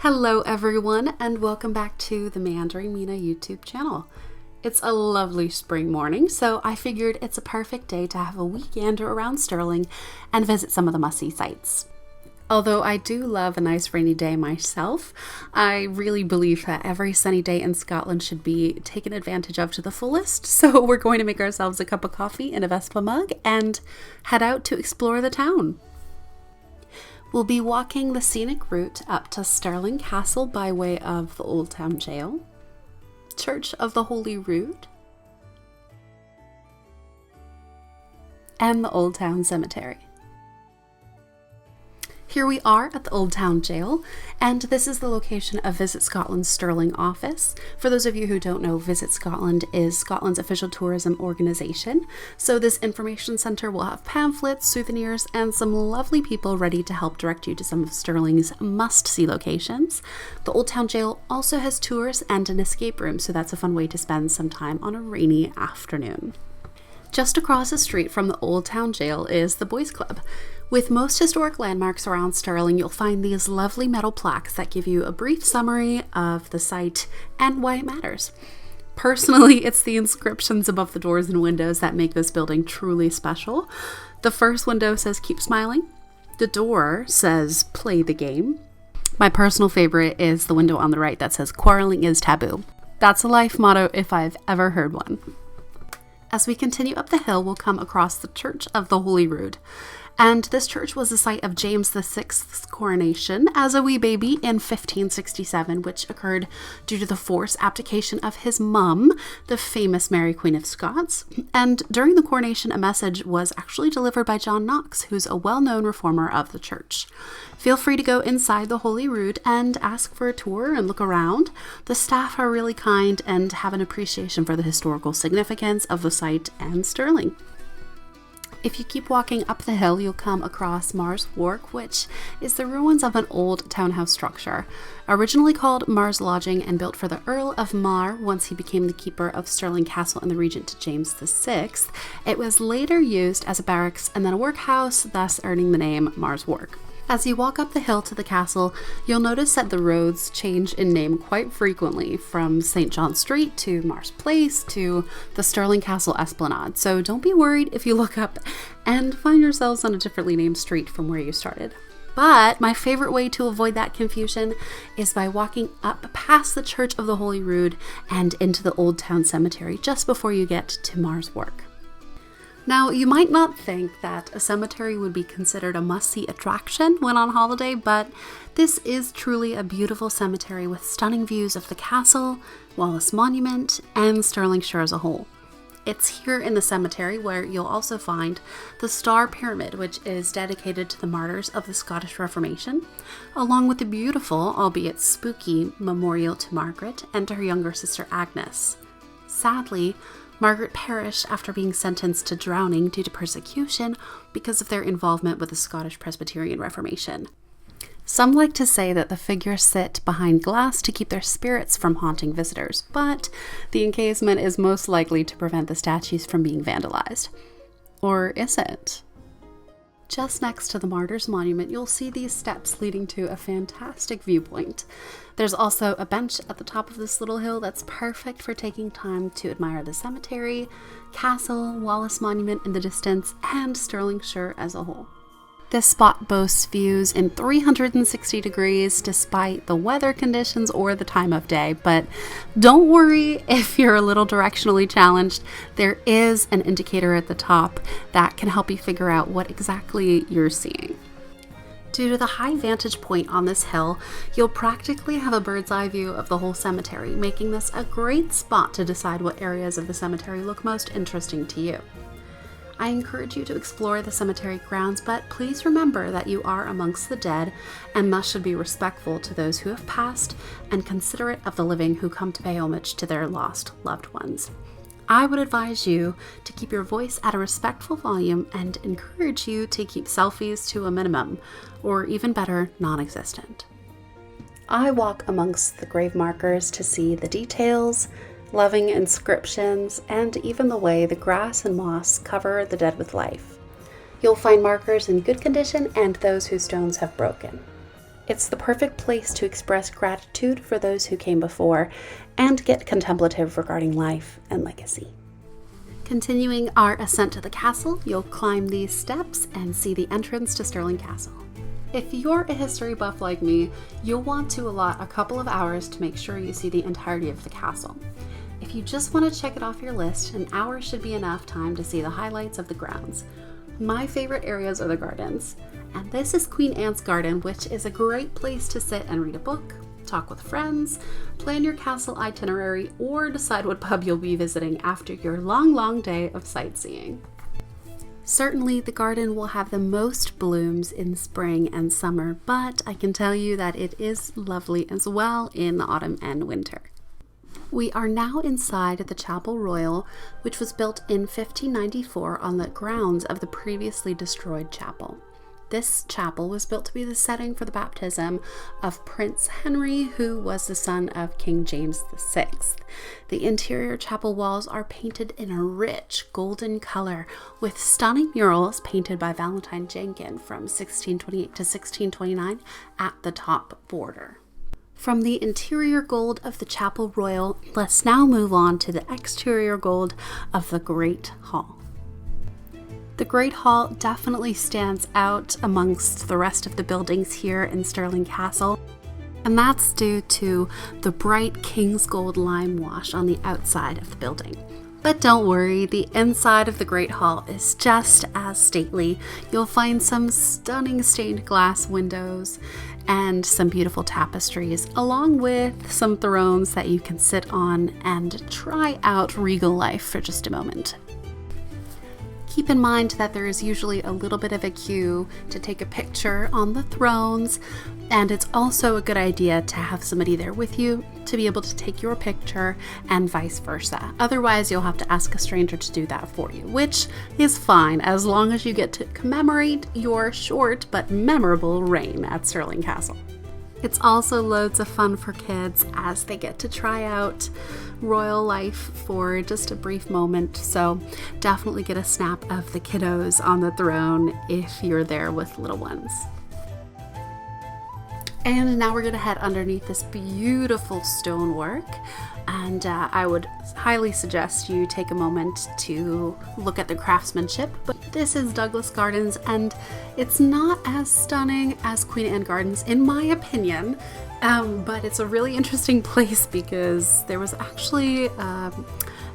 Hello everyone, and welcome back to the Meandering Mina YouTube channel. It's a lovely spring morning, so I figured it's a perfect day to have a weekender around Stirling and visit some of the must-see sites. Although I do love a nice rainy day myself, I really believe that every sunny day in Scotland should be taken advantage of to the fullest, so we're going to make ourselves a cup of coffee in a Vespa mug and head out to explore the town. We'll be walking the scenic route up to Stirling Castle by way of the Old Town Jail, Church of the Holyrood, and the Old Town Cemetery. Here we are at the Old Town Jail, and this is the location of Visit Scotland's Stirling office. For those of you who don't know, Visit Scotland is Scotland's official tourism organisation, so this information centre will have pamphlets, souvenirs, and some lovely people ready to help direct you to some of Stirling's must-see locations. The Old Town Jail also has tours and an escape room, so that's a fun way to spend some time on a rainy afternoon. Just across the street from the Old Town Jail is the Boys Club. With most historic landmarks around Stirling, you'll find these lovely metal plaques that give you a brief summary of the site and why it matters. Personally, it's the inscriptions above the doors and windows that make this building truly special. The first window says, "Keep smiling." The door says, "Play the game." My personal favorite is the window on the right that says, "Quarreling is taboo." That's a life motto if I've ever heard one. As we continue up the hill, we'll come across the Church of the Holyrood. And this church was the site of James VI's coronation as a wee baby in 1567, which occurred due to the forced abdication of his mum, the famous Mary Queen of Scots. And during the coronation, a message was actually delivered by John Knox, who's a well-known reformer of the church. Feel free to go inside the Holyrood and ask for a tour and look around. The staff are really kind and have an appreciation for the historical significance of the site and Stirling. If you keep walking up the hill, you'll come across Mars Wark, which is the ruins of an old townhouse structure. Originally called Mars Lodging and built for the Earl of Mar once he became the keeper of Stirling Castle and the regent to James VI, it was later used as a barracks and then a workhouse, thus earning the name Mars Wark. As you walk up the hill to the castle, you'll notice that the roads change in name quite frequently, from St. John Street to Mars Place to the Stirling Castle Esplanade, so don't be worried if you look up and find yourselves on a differently named street from where you started. But my favorite way to avoid that confusion is by walking up past the Church of the Holyrood and into the Old Town Cemetery just before you get to Mars Wark. Now, you might not think that a cemetery would be considered a must-see attraction when on holiday, but this is truly a beautiful cemetery with stunning views of the castle, Wallace Monument, and Stirlingshire as a whole. It's here in the cemetery where you'll also find the Star Pyramid, which is dedicated to the martyrs of the Scottish Reformation, along with the beautiful, albeit spooky, memorial to Margaret and to her younger sister Agnes. Sadly, Margaret perished after being sentenced to drowning due to persecution because of their involvement with the Scottish Presbyterian Reformation. Some like to say that the figures sit behind glass to keep their spirits from haunting visitors, but the encasement is most likely to prevent the statues from being vandalized. Or is it? Just next to the Martyrs Monument, you'll see these steps leading to a fantastic viewpoint. There's also a bench at the top of this little hill that's perfect for taking time to admire the cemetery, castle, Wallace Monument in the distance, and Stirlingshire as a whole. This spot boasts views in 360 degrees despite the weather conditions or the time of day, but don't worry if you're a little directionally challenged. There is an indicator at the top that can help you figure out what exactly you're seeing. Due to the high vantage point on this hill, you'll practically have a bird's eye view of the whole cemetery, making this a great spot to decide what areas of the cemetery look most interesting to you. I encourage you to explore the cemetery grounds, but please remember that you are amongst the dead and thus should be respectful to those who have passed and considerate of the living who come to pay homage to their lost loved ones. I would advise you to keep your voice at a respectful volume and encourage you to keep selfies to a minimum, or even better, non-existent. I walk amongst the grave markers to see the details, loving inscriptions, and even the way the grass and moss cover the dead with life. You'll find markers in good condition and those whose stones have broken. It's the perfect place to express gratitude for those who came before and get contemplative regarding life and legacy. Continuing our ascent to the castle, you'll climb these steps and see the entrance to Stirling Castle. If you're a history buff like me, you'll want to allot a couple of hours to make sure you see the entirety of the castle. If you just want to check it off your list, an hour should be enough time to see the highlights of the grounds. My favorite areas are the gardens, and this is Queen Anne's Garden, which is a great place to sit and read a book, talk with friends, plan your castle itinerary, or decide what pub you'll be visiting after your long day of sightseeing. Certainly, the garden will have the most blooms in spring and summer, but I can tell you that it is lovely as well in the autumn and winter. We are now inside the Chapel Royal, which was built in 1594 on the grounds of the previously destroyed chapel. This chapel was built to be the setting for the baptism of Prince Henry, who was the son of King James VI. The interior chapel walls are painted in a rich golden color, with stunning murals painted by Valentine Jenkin from 1628 to 1629 at the top border. From the interior gold of the Chapel Royal, let's now move on to the exterior gold of the Great Hall. The Great Hall definitely stands out amongst the rest of the buildings here in Stirling Castle, and that's due to the bright King's Gold lime wash on the outside of the building. But don't worry, the inside of the Great Hall is just as stately. You'll find some stunning stained glass windows and some beautiful tapestries, along with some thrones that you can sit on and try out regal life for just a moment. Keep in mind that there is usually a little bit of a queue to take a picture on the thrones, and it's also a good idea to have somebody there with you to be able to take your picture and vice versa. Otherwise, you'll have to ask a stranger to do that for you, which is fine as long as you get to commemorate your short but memorable reign at Stirling Castle. It's also loads of fun for kids as they get to try out royal life for just a brief moment, so definitely get a snap of the kiddos on the throne if you're there with little ones. And now we're going to head underneath this beautiful stonework, and I would highly suggest you take a moment to look at the craftsmanship. But this is Douglas Gardens, and it's not as stunning as Queen Anne Gardens in my opinion, but it's a really interesting place because there was actually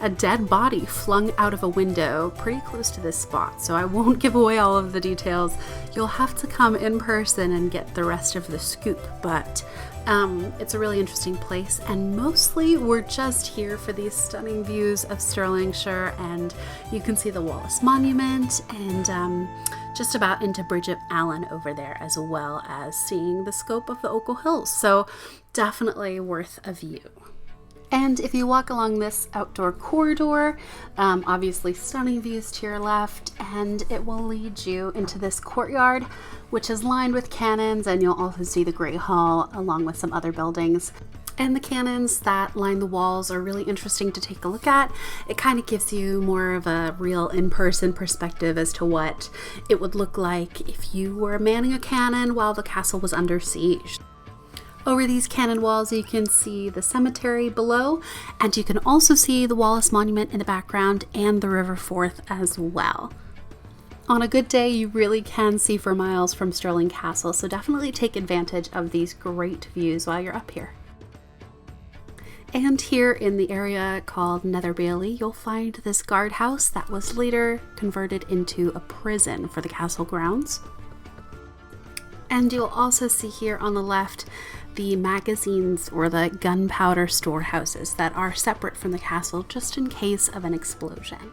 a dead body flung out of a window pretty close to this spot, so I won't give away all of the details. You'll have to come in person and get the rest of the scoop, but it's a really interesting place, and mostly we're just here for these stunning views of Stirlingshire, and you can see the Wallace Monument and just about into Bridget Allen over there, as well as seeing the scope of the Ochil Hills, so definitely worth a view. And if you walk along this outdoor corridor, obviously stunning views to your left, and it will lead you into this courtyard, which is lined with cannons, and you'll also see the Great Hall along with some other buildings. And the cannons that line the walls are really interesting to take a look at. It kind of gives you more of a real in-person perspective as to what it would look like if you were manning a cannon while the castle was under siege. Over these cannon walls, you can see the cemetery below, and you can also see the Wallace Monument in the background and the River Forth as well. On a good day, you really can see for miles from Stirling Castle, so definitely take advantage of these great views while you're up here. And here in the area called Nether Bailey, you'll find this guardhouse that was later converted into a prison for the castle grounds. And you'll also see here on the left the magazines or the gunpowder storehouses that are separate from the castle just in case of an explosion.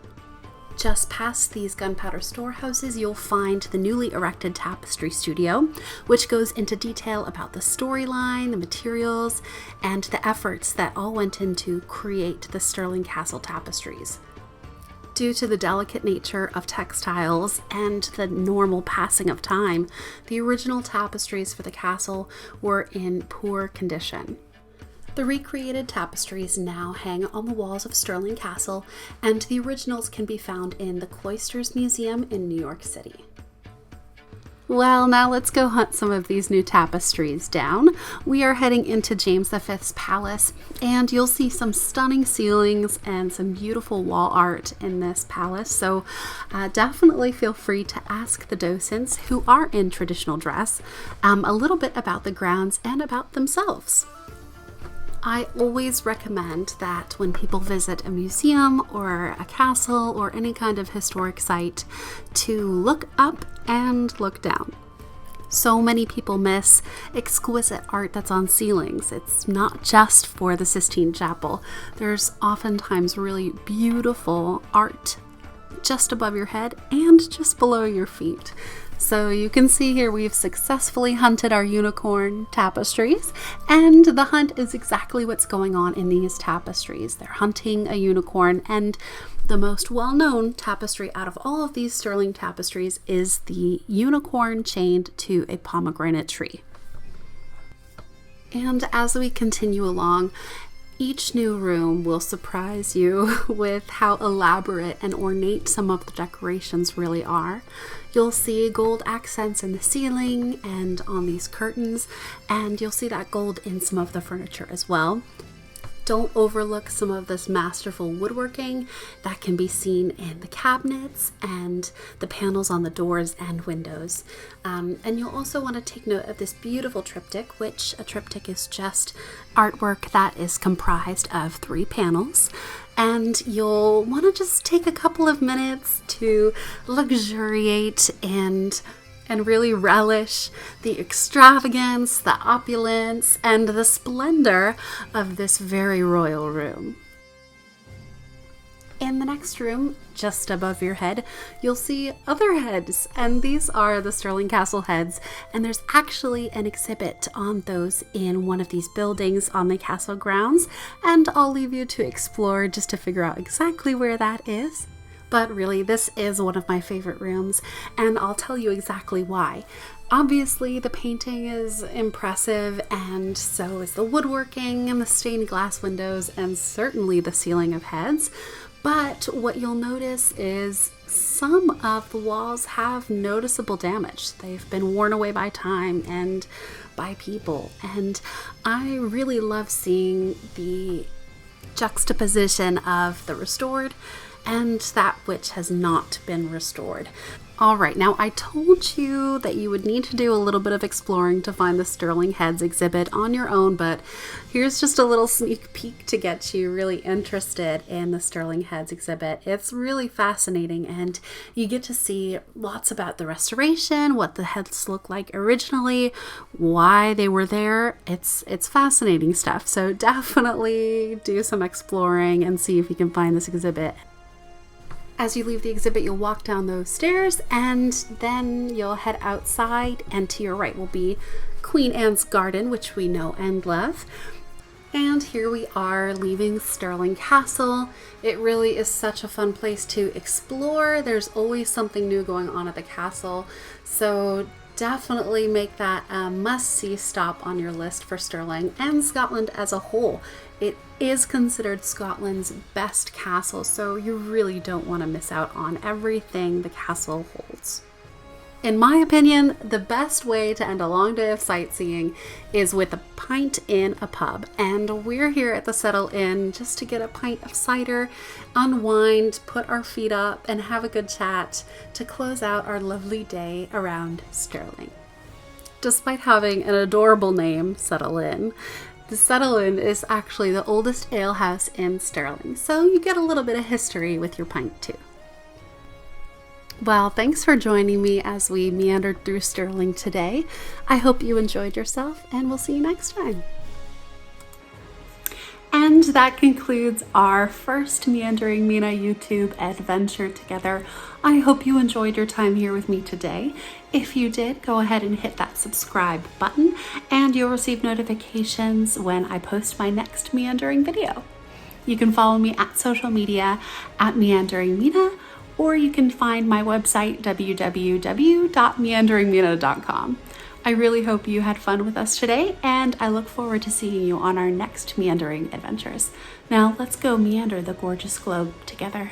Just past these gunpowder storehouses, you'll find the newly erected Tapestry Studio, which goes into detail about the storyline, the materials, and the efforts that all went into create the Stirling Castle tapestries. Due to the delicate nature of textiles and the normal passing of time, the original tapestries for the castle were in poor condition. The recreated tapestries now hang on the walls of Stirling Castle, and the originals can be found in the Cloisters Museum in New York City. Well, now let's go hunt some of these new tapestries down. We are heading into James V's palace, and you'll see some stunning ceilings and some beautiful wall art in this palace. So definitely feel free to ask the docents, who are in traditional dress, a little bit about the grounds and about themselves. I always recommend that when people visit a museum or a castle or any kind of historic site to look up and look down. So many people miss exquisite art that's on ceilings. It's not just for the Sistine Chapel. There's oftentimes really beautiful art just above your head and just below your feet. So you can see here we've successfully hunted our unicorn tapestries, and the hunt is exactly what's going on in these tapestries. They're hunting a unicorn, and the most well-known tapestry out of all of these Stirling tapestries is the unicorn chained to a pomegranate tree. And as we continue along, each new room will surprise you with how elaborate and ornate some of the decorations really are. You'll see gold accents in the ceiling and on these curtains, and you'll see that gold in some of the furniture as well. Don't overlook some of this masterful woodworking that can be seen in the cabinets and the panels on the doors and windows. And you'll also want to take note of this beautiful triptych, which a triptych is just artwork that is comprised of 3 panels. And you'll want to just take a couple of minutes to luxuriate and really relish the extravagance, the opulence, and the splendor of this very royal room. In the next room, just above your head, you'll see other heads, and these are the Stirling Castle heads, and there's actually an exhibit on those in one of these buildings on the castle grounds, and I'll leave you to explore just to figure out exactly where that is. But really, this is one of my favorite rooms, and I'll tell you exactly why. Obviously, the painting is impressive, and so is the woodworking and the stained glass windows, and certainly the ceiling of heads. But what you'll notice is some of the walls have noticeable damage. They've been worn away by time and by people, and I really love seeing the juxtaposition of the restored and that which has not been restored. All right, now I told you that you would need to do a little bit of exploring to find the Stirling Heads exhibit on your own, but here's just a little sneak peek to get you really interested in the Stirling Heads exhibit. It's really fascinating, and you get to see lots about the restoration, what the heads look like originally, why they were there. It's fascinating stuff, so definitely do some exploring and see if you can find this exhibit. As you leave the exhibit, you'll walk down those stairs, and then you'll head outside, and to your right will be Queen Anne's Garden, which we know and love. And here we are leaving Stirling Castle. It really is such a fun place to explore. There's always something new going on at the castle, so definitely make that a must-see stop on your list for Stirling and Scotland as a whole. It is considered Scotland's best castle, so you really don't want to miss out on everything the castle holds. In my opinion, the best way to end a long day of sightseeing is with a pint in a pub, and we're here at the Settle Inn just to get a pint of cider, unwind, put our feet up, and have a good chat to close out our lovely day around Stirling. Despite having an adorable name, Settle Inn, the Settle Inn is actually the oldest alehouse in Stirling, so you get a little bit of history with your pint too. Well, thanks for joining me as we meandered through Stirling today. I hope you enjoyed yourself, and we'll see you next time. And that concludes our first Meandering Mina YouTube adventure together. I hope you enjoyed your time here with me today. If you did, go ahead and hit that subscribe button, and you'll receive notifications when I post my next meandering video. You can follow me at social media at Meandering Mina, or you can find my website www.meanderingmina.com. I really hope you had fun with us today, and I look forward to seeing you on our next meandering adventures. Now let's go meander the gorgeous globe together.